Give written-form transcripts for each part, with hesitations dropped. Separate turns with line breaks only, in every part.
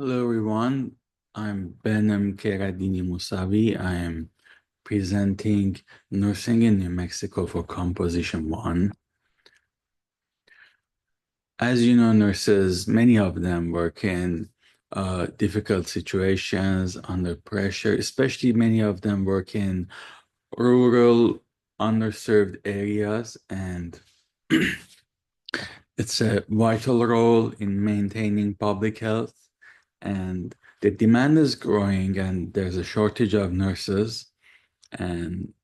Hello everyone, I'm Benem Keradini Musavi. I am presenting Nursing in New Mexico for Composition 1. As you know, nurses, many of them work in difficult situations, under pressure, especially many of them work in rural, underserved areas, and it's a vital role in maintaining public health. And the demand is growing, and there's a shortage of nurses. And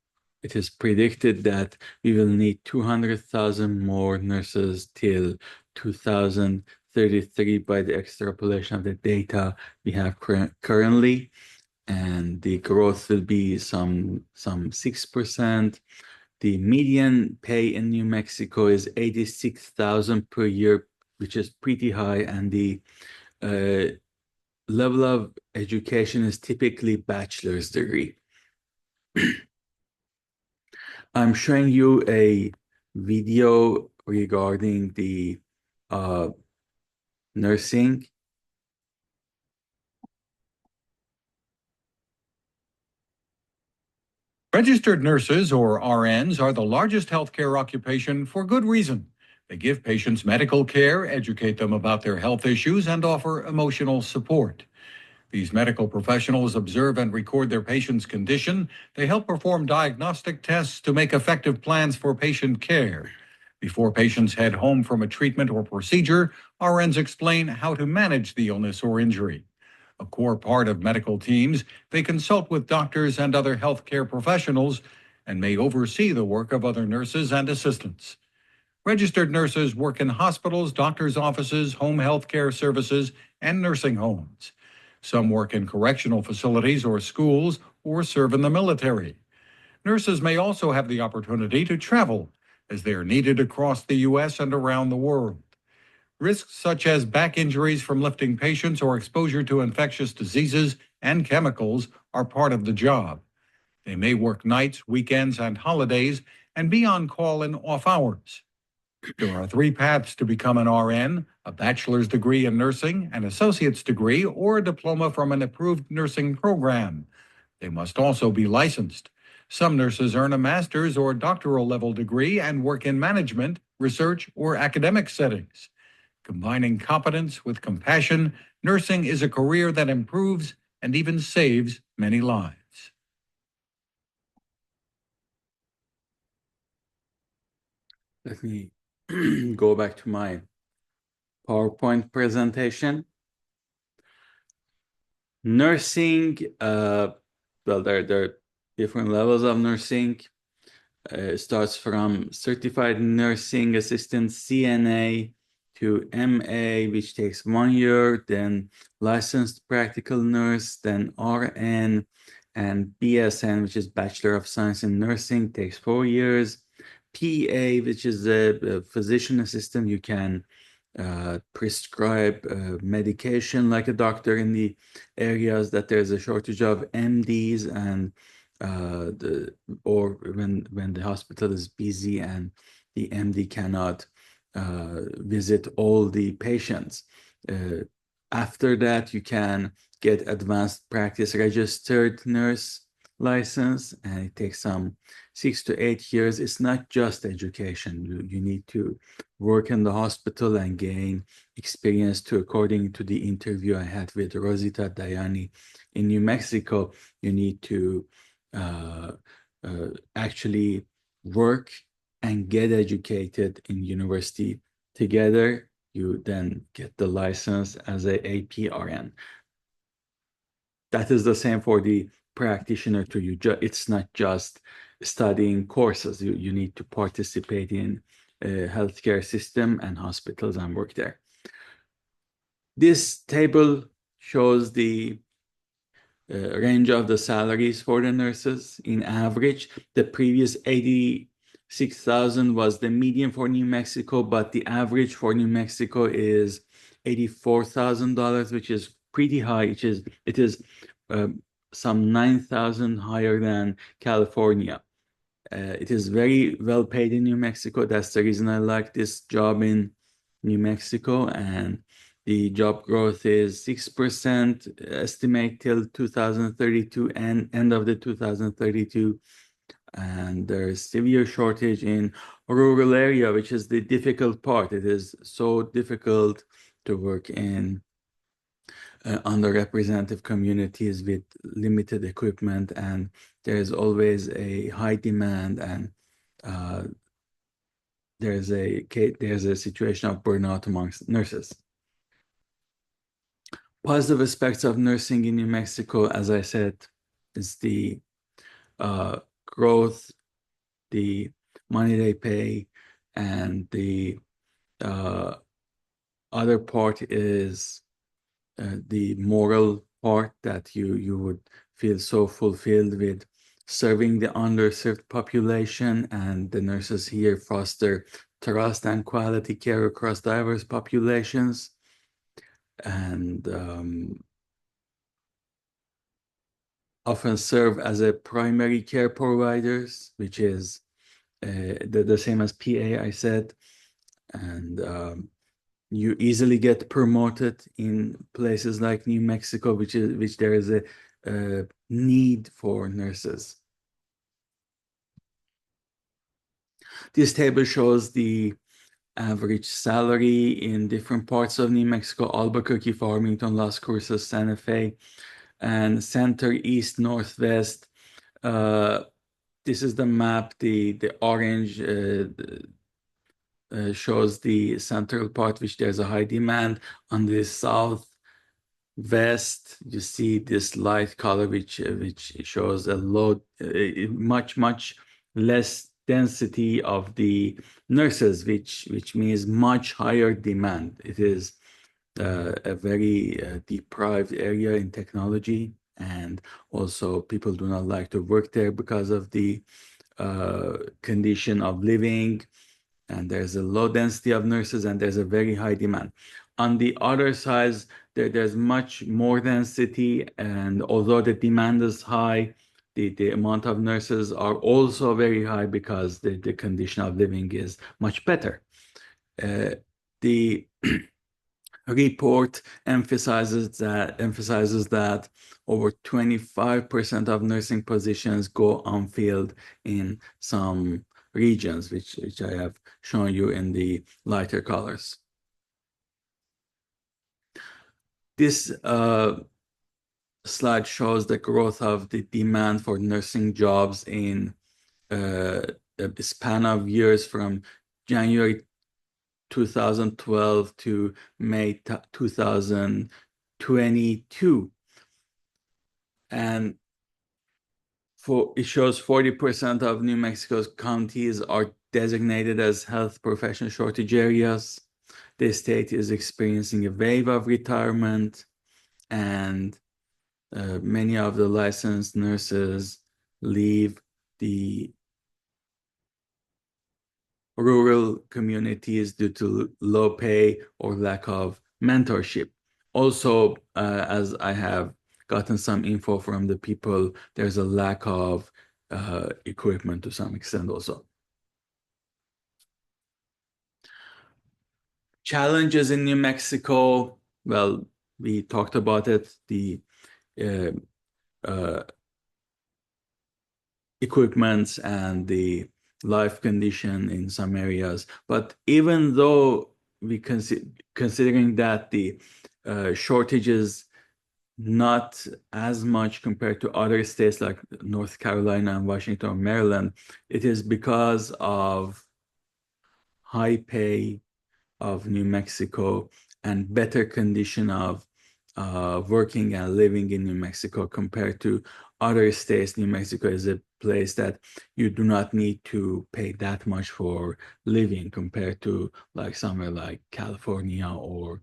it is predicted that we will need 200,000 more nurses till 2033 by the extrapolation of the data we have currently. And the growth will be some 6%. The median pay in New Mexico is 86,000 per year, which is pretty high, and the level of education is typically bachelor's degree. I'm showing you a video regarding the nursing.
Registered nurses, or RNs, are the largest healthcare occupation for good reason. They give patients medical care, educate them about their health issues, and offer emotional support. These medical professionals observe and record their patient's condition. They help perform diagnostic tests to make effective plans for patient care. Before patients head home from a treatment or procedure, RNs explain how to manage the illness or injury. A core part of medical teams, they consult with doctors and other healthcare professionals and may oversee the work of other nurses and assistants. Registered nurses work in hospitals, doctors' offices, home health care services, and nursing homes. Some work in correctional facilities or schools or serve in the military. Nurses may also have the opportunity to travel as they are needed across the U.S. and around the world. Risks such as back injuries from lifting patients or exposure to infectious diseases and chemicals are part of the job. They may work nights, weekends, and holidays and be on call in off hours. There are 3 paths to become an RN: a bachelor's degree in nursing, an associate's degree, or a diploma from an approved nursing program. They must also be licensed. Some nurses earn a master's or doctoral level degree and work in management, research, or academic settings. Combining competence with compassion, nursing is a career that improves and even saves many lives.
Let me go back to my PowerPoint presentation. Nursing, well, there are different levels of nursing. It starts from certified nursing assistant, CNA, to MA, which takes 1 year, then licensed practical nurse, then RN, and BSN, which is Bachelor of Science in Nursing, takes 4 years. PA, which is a physician assistant, you can prescribe medication like a doctor in the areas that there's a shortage of MDs, and or when the hospital is busy and the MD cannot visit all the patients. After that, you can get advanced practice registered nurse license, and it takes some 6 to 8 years. It's not just education. You need to work in the hospital and gain experience too. According to the interview I had with Rosita Dayani in New Mexico, you need to actually work and get educated in university together. You then get the license as a APRN. That is the same for the practitioner too. It's not just studying courses. You need to participate in a healthcare system and hospitals and work there. This table shows the range of the salaries for the nurses. In average, the previous 86,000 was the median for New Mexico, but the average for New Mexico is $84,000, which is pretty high. It is some 9,000 higher than California. It is very well paid in New Mexico. That's the reason I like this job in New Mexico, and The job growth is 6% estimate till 2032 and end of the 2032. And there's severe shortage in rural area, which is the difficult part. It is so difficult to work in underrepresented communities with limited equipment, and there is always a high demand, and uh, there's a situation of burnout amongst nurses. Positive aspects of nursing in New Mexico, as I said, is the growth, the money they pay, and the other part is the moral part, that you would feel so fulfilled with serving the underserved population, and the nurses here foster trust and quality care across diverse populations, and often serve as a primary care providers, which is the same as PA, I said, and you easily get promoted in places like New Mexico, which there is a need for nurses. This table shows the average salary in different parts of New Mexico: Albuquerque, Farmington, Las Cruces, Santa Fe, and center, east, northwest. This is the map. The orange shows the central part, which there's a high demand. On the southwest, you see this light color, which shows a low, much less density of the nurses, which means much higher demand. It is a very deprived area in technology, and also people do not like to work there because of the condition of living, and there's a low density of nurses, and there's a very high demand. On the other side, there's much more density, and although the demand is high, the amount of nurses are also very high because the condition of living is much better. The report emphasizes that over 25% of nursing positions go unfilled in some regions, which I have shown you in the lighter colors. This slide shows the growth of the demand for nursing jobs in the span of years from January 2012 to May 2022. And it shows 40% of New Mexico's counties are designated as health profession shortage areas. The state is experiencing a wave of retirement, and many of the licensed nurses leave the rural communities due to low pay or lack of mentorship. Also, as I have gotten some info from the people, there's a lack of equipment to some extent also. Challenges in New Mexico, well, we talked about it, the equipment and the life condition in some areas. But even though we considering that the shortage is not as much compared to other states like North Carolina and Washington or Maryland, it is because of high pay of New Mexico and better condition of working and living in New Mexico compared to other states. New Mexico is a place that you do not need to pay that much for living compared to like somewhere like California or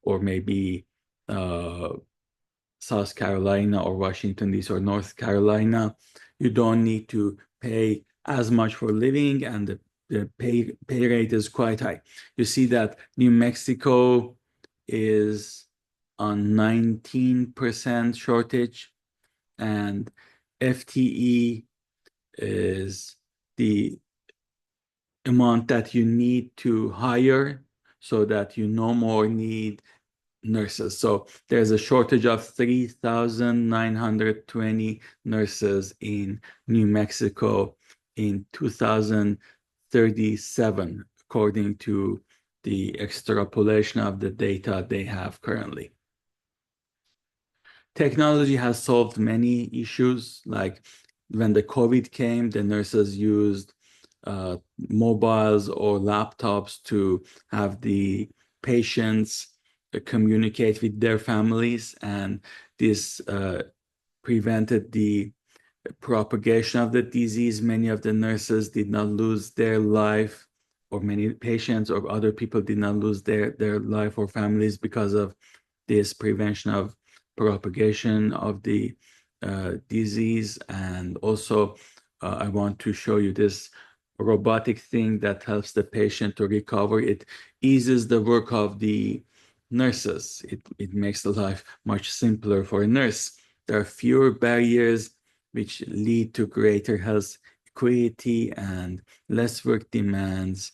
or maybe South Carolina or Washington, D.C. or North Carolina. You don't need to pay as much for living, and the pay rate is quite high. You see that New Mexico is on 19% shortage, and FTE is the amount that you need to hire so that you no more need nurses. So there's a shortage of 3,920 nurses in New Mexico in 2037, according to the extrapolation of the data they have currently. Technology has solved many issues. Like when the COVID came, the nurses used mobiles or laptops to have the patients communicate with their families, and this prevented the propagation of the disease. Many of the nurses did not lose their life, or many patients or other people did not lose their life or families because of this prevention of propagation of the disease. And also, I want to show you this robotic thing that helps the patient to recover. It eases the work of the nurses. It makes the life much simpler for a nurse. There are fewer barriers, which lead to greater health equity and less work demands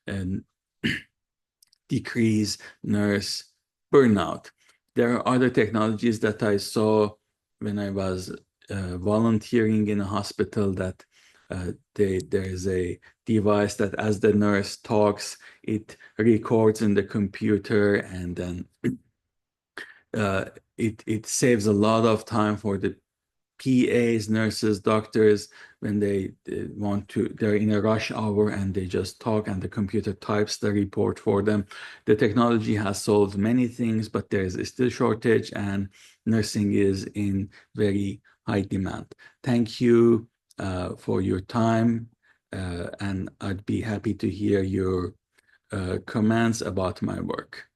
and decrease nurse burnout. There are other technologies that I saw when I was volunteering in a hospital, that there is a device that as the nurse talks, it records in the computer, and then it saves a lot of time for the PAs, nurses, doctors, when they want to, they're in a rush hour and they just talk and the computer types the report for them. The technology has solved many things, but there's still shortage, and nursing is in very high demand. Thank you for your time, and I'd be happy to hear your comments about my work.